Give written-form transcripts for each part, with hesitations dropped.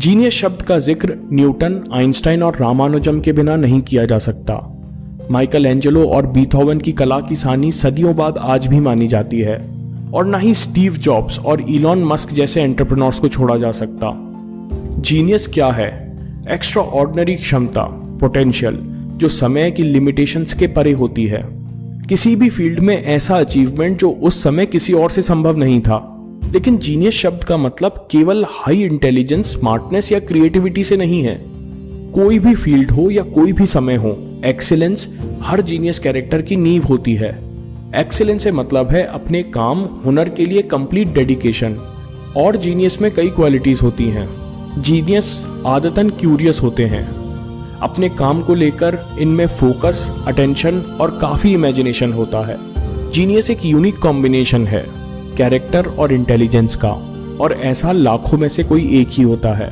Genius शब्द का जिक्र न्यूटन, आइंस्टाइन और रामानुजम के बिना नहीं किया जा सकता। माइकल एंजेलो और बीथोवन की कला की सानी सदियों बाद आज भी मानी जाती है, और ना ही स्टीव जॉब्स और इलॉन मस्क जैसे एंटरप्रेन्योर्स को छोड़ा जा सकता। जीनियस क्या है? एक्स्ट्रा ऑर्डिनरी क्षमता, पोटेंशियल, जो समय की लिमिटेशंस के परे होती है। किसी भी फील्ड में ऐसा अचीवमेंट जो उस समय किसी और से संभव नहीं था। लेकिन जीनियस शब्द का मतलब केवल हाई इंटेलिजेंस, स्मार्टनेस या क्रिएटिविटी से नहीं है। कोई भी फील्ड हो या कोई भी समय हो, एक्सीलेंस हर जीनियस कैरेक्टर की नींव होती है। एक्सीलेंस से मतलब है अपने काम, हुनर के लिए कंप्लीट डेडिकेशन। और जीनियस में कई क्वालिटीज होती हैं। जीनियस आदतन क्यूरियस होते हैं। अपने काम को लेकर इनमें फोकस, अटेंशन और काफी इमेजिनेशन होता है। जीनियस एक यूनिक कॉम्बिनेशन है कैरेक्टर और इंटेलिजेंस का, और ऐसा लाखों में से कोई एक ही होता है।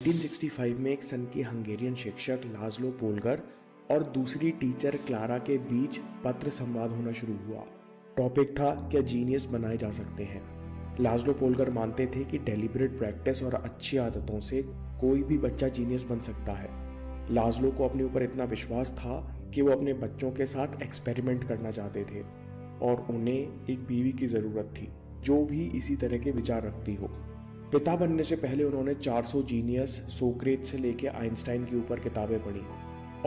1965 में एक सन की हंगेरियन शिक्षक लाज़लो पोलगर और दूसरी टीचर क्लारा के बीच पत्र संवाद होना शुरू हुआ। टॉपिक था, क्या जीनियस बनाए जा सकते हैं। लाज़लो पोलगर मानते थे कि डेलिब्रेट प्रैक्टिस और अच्छी आदतों से कोई भी बच्चा जीनियस बन सकता है। लाज़लो को अपने ऊपर इतना विश्वास था कि वो अपने बच्चों के साथ एक्सपेरिमेंट करना चाहते थे, और उन्हें एक बीवी की ज़रूरत थी जो भी इसी तरह के विचार रखती हो। पिता बनने से पहले उन्होंने 400 जीनियस, सोक्रेट से लेकर आइंस्टाइन के ऊपर किताबें पढ़ी,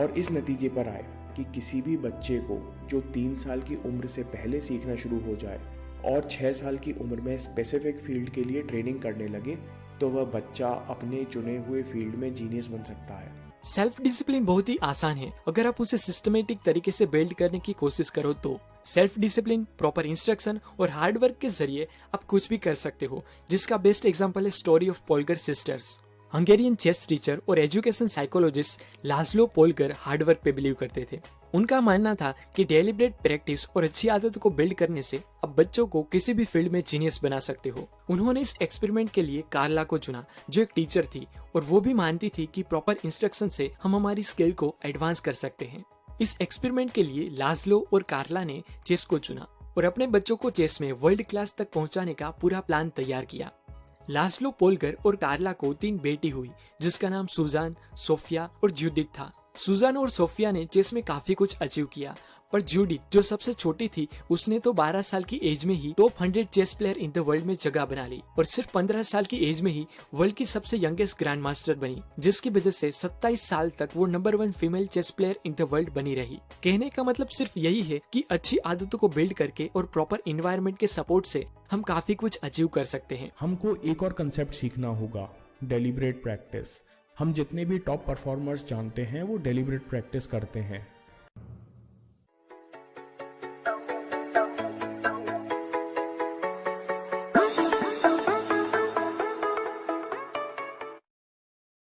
और इस नतीजे पर आए कि किसी भी बच्चे को जो 3 साल की उम्र से पहले सीखना शुरू हो जाए और 6 साल की उम्र में स्पेसिफिक फील्ड के लिए ट्रेनिंग करने लगे, तो वह बच्चा अपने चुने हुए फील्ड में जीनियस बन सकता है। सेल्फ डिसिप्लिन बहुत ही आसान है अगर आप उसे सिस्टमेटिक तरीके से बिल्ड करने की कोशिश करो तो। सेल्फ डिसिप्लिन, प्रॉपर इंस्ट्रक्शन और हार्ड वर्क के जरिए आप कुछ भी कर सकते हो, जिसका बेस्ट एग्जांपल है story of Polgar sisters. Hungarian chess teacher और education psychologist Laszlo Polgar hard work पे बिलीव करते थे। उनका मानना था कि डेलिब्रेट प्रैक्टिस और अच्छी आदतों को बिल्ड करने से आप बच्चों को किसी भी फील्ड में जीनियस बना सकते हो। उन्होंने इस एक्सपेरिमेंट के लिए कार्ला को चुना, जो एक टीचर थी और वो भी मानती थी कि प्रॉपर इंस्ट्रक्शन से हम हमारी स्किल को एडवांस कर सकते हैं। इस एक्सपेरिमेंट के लिए लाज़लो और कार्ला ने चेस को चुना और अपने बच्चों को चेस में वर्ल्ड क्लास तक पहुंचाने का पूरा प्लान तैयार किया। लाज़लो पोलगर और कार्ला को 3 बेटी हुई, जिसका नाम सुजान, सोफिया और जूडिथ था। सुजान और सोफिया ने चेस में काफी कुछ अचीव किया, पर जूडिथ जो सबसे छोटी थी, उसने तो 12 साल की एज में ही top 100 chess player in the world में जगह बना ली, और सिर्फ 15 साल की एज में ही वर्ल्ड की सबसे यंगेस्ट ग्रैंड मास्टर बनी, जिसकी वजह से 27 साल तक वो number 1 female chess player in the world बनी रही। कहने का मतलब सिर्फ यही है कि अच्छी आदतों को बिल्ड करके और प्रॉपर एनवायरनमेंट के सपोर्ट से हम काफी कुछ अचीव कर सकते हैं। हमको एक और कंसेप्ट सीखना होगा, डेलिब्रेट प्रैक्टिस। हम जितने भी टॉप परफॉर्मर्स जानते हैं वो डेलिब्रेट प्रैक्टिस करते हैं।